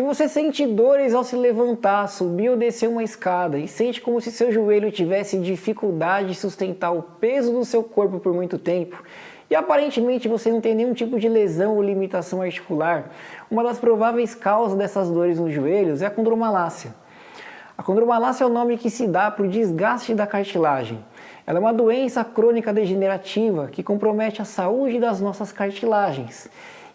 Se você sente dores ao se levantar, subir ou descer uma escada e sente como se seu joelho tivesse dificuldade de sustentar o peso do seu corpo por muito tempo, e aparentemente você não tem nenhum tipo de lesão ou limitação articular, uma das prováveis causas dessas dores nos joelhos é a condromalácia. A condromalácia é o nome que se dá para o desgaste da cartilagem. Ela é uma doença crônica degenerativa que compromete a saúde das nossas cartilagens.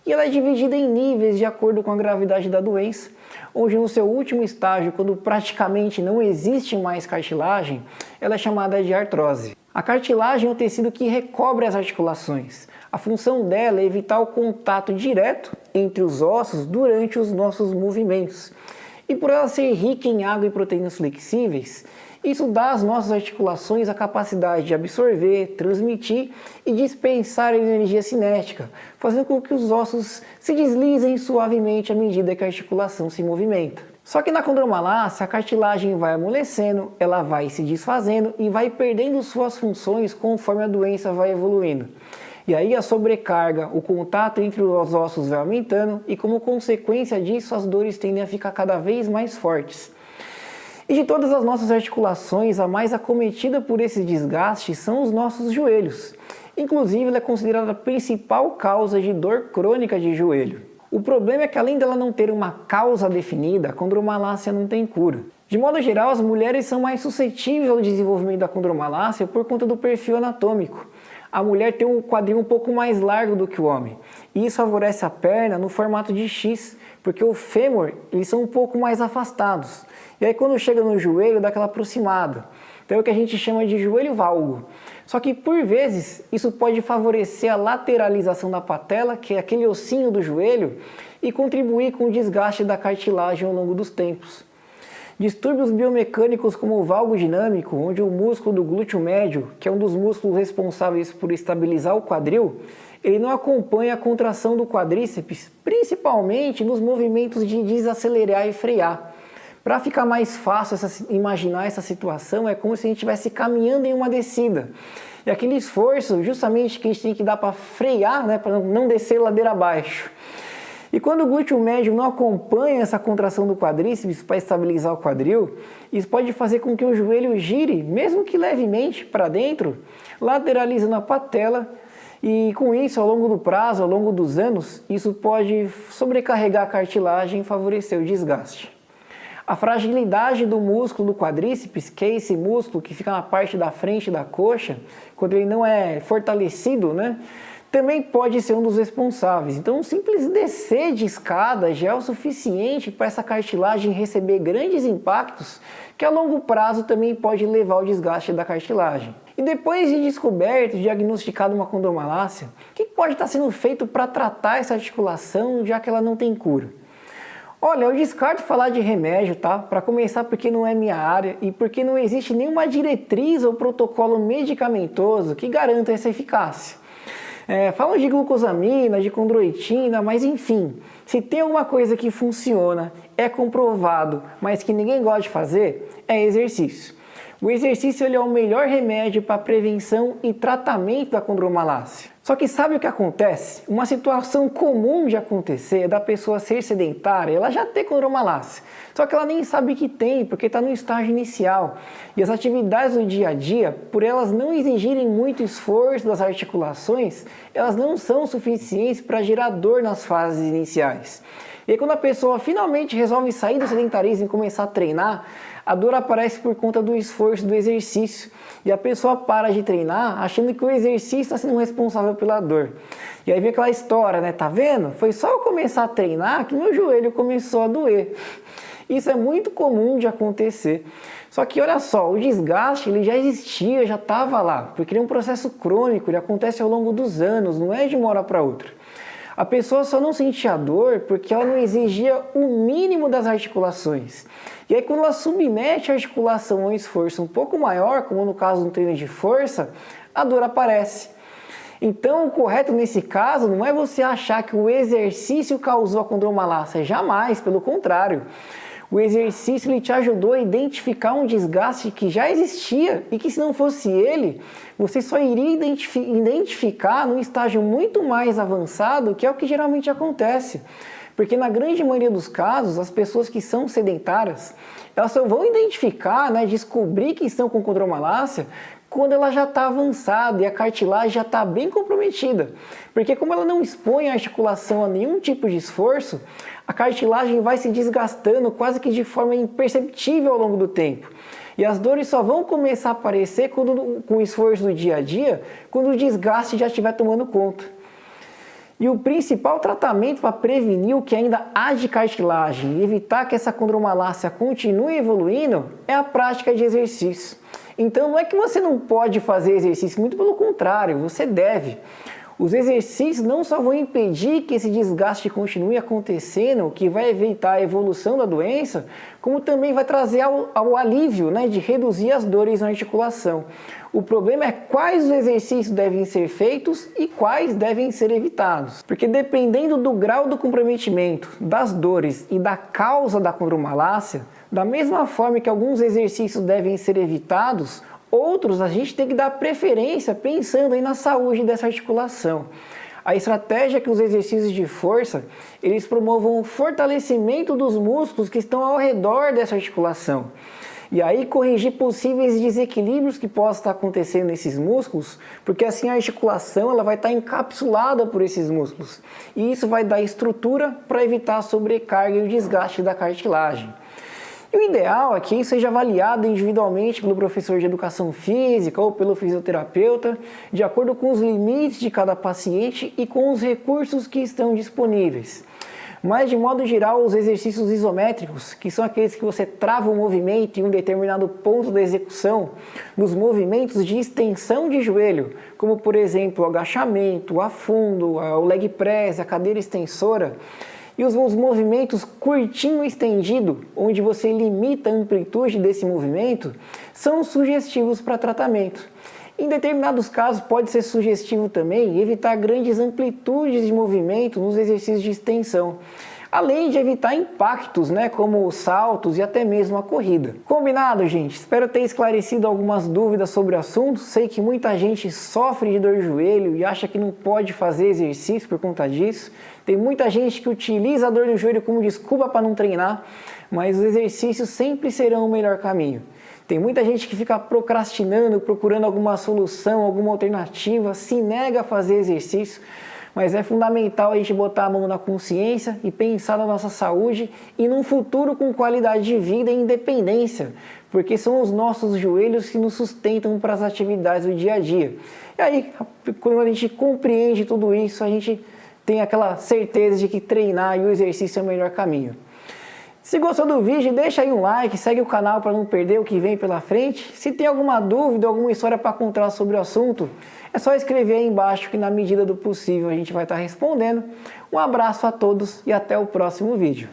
E ela é dividida em níveis de acordo com a gravidade da doença, onde no seu último estágio, quando praticamente não existe mais cartilagem, ela é chamada de artrose. A cartilagem é o tecido que recobre as articulações. A função dela é evitar o contato direto entre os ossos durante os nossos movimentos. E por ela ser rica em água e proteínas flexíveis, isso dá às nossas articulações a capacidade de absorver, transmitir e dispensar energia cinética, fazendo com que os ossos se deslizem suavemente à medida que a articulação se movimenta. Só que na condromalácia, a cartilagem vai amolecendo, ela vai se desfazendo e vai perdendo suas funções conforme a doença vai evoluindo. E aí a sobrecarga, o contato entre os ossos vai aumentando e como consequência disso as dores tendem a ficar cada vez mais fortes. E de todas as nossas articulações, a mais acometida por esse desgaste são os nossos joelhos. Inclusive, ela é considerada a principal causa de dor crônica de joelho. O problema é que além dela não ter uma causa definida, a condromalácia não tem cura. De modo geral, as mulheres são mais suscetíveis ao desenvolvimento da condromalácia por conta do perfil anatômico. A mulher tem um quadril um pouco mais largo do que o homem, e isso favorece a perna no formato de X, porque o fêmur, eles são um pouco mais afastados. E aí quando chega no joelho, dá aquela aproximada. Então é o que a gente chama de joelho valgo. Só que por vezes, isso pode favorecer a lateralização da patela, que é aquele ossinho do joelho, e contribuir com o desgaste da cartilagem ao longo dos tempos. Distúrbios biomecânicos como o valgo dinâmico, onde o músculo do glúteo médio, que é um dos músculos responsáveis por estabilizar o quadril, ele não acompanha a contração do quadríceps, principalmente nos movimentos de desacelerar e frear. Para ficar mais fácil imaginar essa situação, é como se a gente estivesse caminhando em uma descida. E aquele esforço justamente que a gente tem que dar para frear, né, para não descer ladeira abaixo. E quando o glúteo médio não acompanha essa contração do quadríceps para estabilizar o quadril, isso pode fazer com que o joelho gire, mesmo que levemente, para dentro, lateralizando a patela. E com isso, ao longo do prazo, ao longo dos anos, isso pode sobrecarregar a cartilagem e favorecer o desgaste. A fragilidade do músculo do quadríceps, que é esse músculo que fica na parte da frente da coxa, quando ele não é fortalecido, né, também pode ser um dos responsáveis. Então, um simples descer de escada já é o suficiente para essa cartilagem receber grandes impactos, que a longo prazo também pode levar ao desgaste da cartilagem. E depois de descoberto e diagnosticado uma condromalácia, o que pode estar sendo feito para tratar essa articulação, já que ela não tem cura? Olha, eu descarto falar de remédio, tá? Para começar, porque não é minha área e porque não existe nenhuma diretriz ou protocolo medicamentoso que garanta essa eficácia. Falam de glucosamina, de condroitina, mas enfim, se tem alguma coisa que funciona, é comprovado, mas que ninguém gosta de fazer, é exercício. O exercício ele é o melhor remédio para prevenção e tratamento da condromalácia. Só que sabe o que acontece? Uma situação comum de acontecer é da pessoa ser sedentária, ela já ter condromalácia. Só que ela nem sabe que tem, porque está no estágio inicial. E as atividades do dia a dia, por elas não exigirem muito esforço das articulações, elas não são suficientes para gerar dor nas fases iniciais. E aí, quando a pessoa finalmente resolve sair do sedentarismo e começar a treinar, a dor aparece por conta do esforço do exercício. E a pessoa para de treinar achando que o exercício está sendo responsável pela dor. E aí vem aquela história, né? Tá vendo? Foi só eu começar a treinar que meu joelho começou a doer. Isso é muito comum de acontecer. Só que olha só, o desgaste ele já existia, já estava lá. Porque ele é um processo crônico, ele acontece ao longo dos anos, não é de uma hora para outra. A pessoa só não sentia dor porque ela não exigia o mínimo das articulações. E aí quando ela submete a articulação a um esforço um pouco maior, como no caso do treino de força, a dor aparece. Então o correto nesse caso não é você achar que o exercício causou a condromalácia, jamais, pelo contrário. O exercício ele te ajudou a identificar um desgaste que já existia e que se não fosse ele, você só iria identificar num estágio muito mais avançado, que é o que geralmente acontece. Porque na grande maioria dos casos, as pessoas que são sedentárias, elas só vão identificar, né, descobrir que estão com condromalácia quando ela já está avançada e a cartilagem já está bem comprometida. Porque como ela não expõe a articulação a nenhum tipo de esforço, a cartilagem vai se desgastando quase que de forma imperceptível ao longo do tempo. E as dores só vão começar a aparecer com o esforço do dia a dia, quando o desgaste já estiver tomando conta. E o principal tratamento para prevenir o que ainda há de cartilagem e evitar que essa condromalácia continue evoluindo é a prática de exercício. Então não é que você não pode fazer exercício, muito pelo contrário, você deve. Os exercícios não só vão impedir que esse desgaste continue acontecendo, que vai evitar a evolução da doença, como também vai trazer ao alívio, né, de reduzir as dores na articulação. O problema é quais os exercícios devem ser feitos e quais devem ser evitados. Porque dependendo do grau do comprometimento, das dores e da causa da condromalácia, da mesma forma que alguns exercícios devem ser evitados, outros a gente tem que dar preferência pensando aí na saúde dessa articulação. A estratégia é que os exercícios de força, eles promovam o fortalecimento dos músculos que estão ao redor dessa articulação. E aí corrigir possíveis desequilíbrios que possam estar acontecendo nesses músculos, porque assim a articulação ela vai estar encapsulada por esses músculos. E isso vai dar estrutura para evitar a sobrecarga e o desgaste da cartilagem. E o ideal é que isso seja avaliado individualmente pelo professor de educação física ou pelo fisioterapeuta, de acordo com os limites de cada paciente e com os recursos que estão disponíveis. Mas, de modo geral, os exercícios isométricos, que são aqueles que você trava o movimento em um determinado ponto da execução, nos movimentos de extensão de joelho, como, por exemplo, o agachamento, o afundo, o leg press, a cadeira extensora, e os movimentos curtinho estendido, onde você limita a amplitude desse movimento, são sugestivos para tratamento. Em determinados casos pode ser sugestivo também evitar grandes amplitudes de movimento nos exercícios de extensão, além de evitar impactos, né, como os saltos e até mesmo a corrida. Combinado, gente? Espero ter esclarecido algumas dúvidas sobre o assunto. Sei que muita gente sofre de dor de joelho e acha que não pode fazer exercício por conta disso. Tem muita gente que utiliza a dor no joelho como desculpa para não treinar, mas os exercícios sempre serão o melhor caminho. Tem muita gente que fica procrastinando, procurando alguma solução, alguma alternativa, se nega a fazer exercício, mas é fundamental a gente botar a mão na consciência e pensar na nossa saúde e num futuro com qualidade de vida e independência, porque são os nossos joelhos que nos sustentam para as atividades do dia a dia. E aí, quando a gente compreende tudo isso, a gente tem aquela certeza de que treinar e o exercício é o melhor caminho. Se gostou do vídeo, deixa aí um like, segue o canal para não perder o que vem pela frente. Se tem alguma dúvida, alguma história para contar sobre o assunto, é só escrever aí embaixo que na medida do possível a gente vai estar respondendo. Um abraço a todos e até o próximo vídeo.